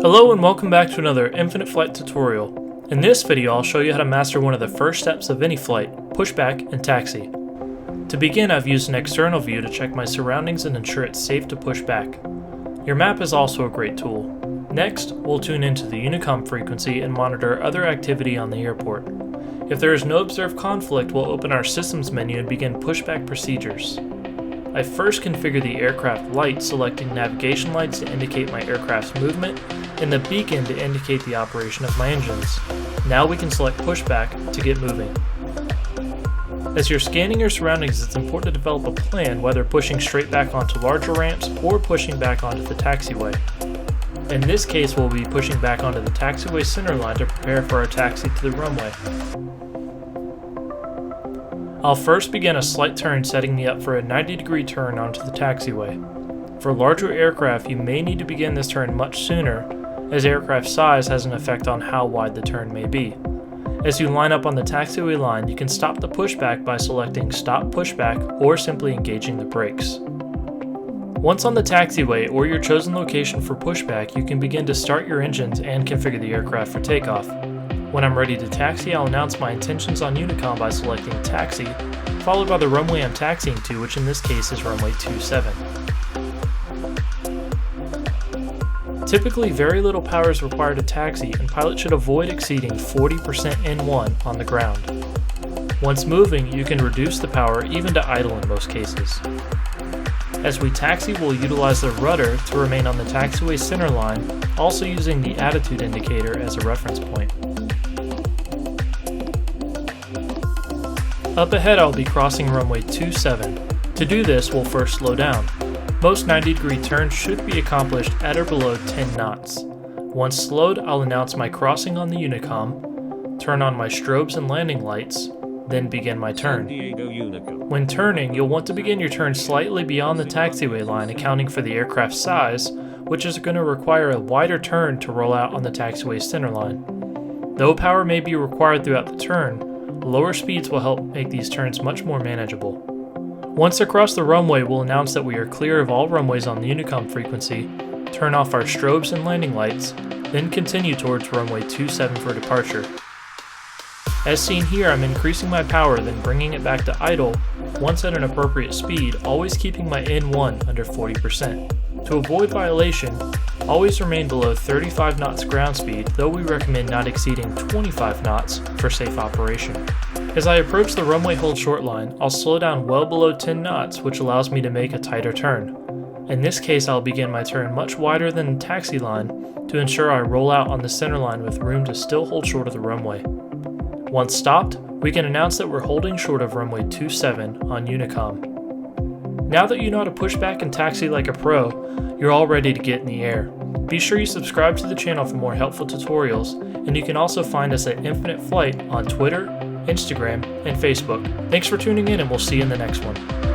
Hello and welcome back to another Infinite Flight tutorial. In this video I'll show you how to master one of the first steps of any flight, pushback and taxi. To begin, I've used an external view to check my surroundings and ensure it's safe to push back. Your map is also a great tool. Next, we'll tune into the Unicom frequency and monitor other activity on the airport. If there is no observed conflict, we'll open our systems menu and begin pushback procedures. I first configure the aircraft lights, selecting navigation lights to indicate my aircraft's movement and the beacon to indicate the operation of my engines. Now we can select pushback to get moving. As you're scanning your surroundings, it's important to develop a plan, whether pushing straight back onto larger ramps or pushing back onto the taxiway. In this case, we'll be pushing back onto the taxiway center line to prepare for our taxi to the runway. I'll first begin a slight turn, setting me up for a 90-degree turn onto the taxiway. For larger aircraft, you may need to begin this turn much sooner, as aircraft size has an effect on how wide the turn may be. As you line up on the taxiway line, you can stop the pushback by selecting Stop Pushback or simply engaging the brakes. Once on the taxiway or your chosen location for pushback, you can begin to start your engines and configure the aircraft for takeoff. When I'm ready to taxi, I'll announce my intentions on Unicom by selecting Taxi, followed by the runway I'm taxiing to, which in this case is runway 27. Typically, very little power is required to taxi, and pilots should avoid exceeding 40% N1 on the ground. Once moving, you can reduce the power even to idle in most cases. As we taxi, we'll utilize the rudder to remain on the taxiway center line, also using the attitude indicator as a reference point. Up ahead, I'll be crossing runway 27. To do this, we'll first slow down. Most 90-degree turns should be accomplished at or below 10 knots. Once slowed, I'll announce my crossing on the Unicom, turn on my strobes and landing lights, then begin my turn. When turning, you'll want to begin your turn slightly beyond the taxiway line, accounting for the aircraft's size, which is going to require a wider turn to roll out on the taxiway center line. Though power may be required throughout the turn, lower speeds will help make these turns much more manageable. Once across the runway, we'll announce that we are clear of all runways on the Unicom frequency, turn off our strobes and landing lights, then continue towards runway 27 for departure. As seen here, I'm increasing my power, then bringing it back to idle once at an appropriate speed, always keeping my N1 under 40%. To avoid violation, always remain below 35 knots ground speed, though we recommend not exceeding 25 knots for safe operation. As I approach the runway hold short line, I'll slow down well below 10 knots, which allows me to make a tighter turn. In this case, I'll begin my turn much wider than the taxi line to ensure I roll out on the center line with room to still hold short of the runway. Once stopped, we can announce that we're holding short of runway 27 on Unicom. Now that you know how to push back and taxi like a pro, you're all ready to get in the air. Be sure you subscribe to the channel for more helpful tutorials, and you can also find us at Infinite Flight on Twitter, Instagram, and Facebook. Thanks for tuning in, and we'll see you in the next one.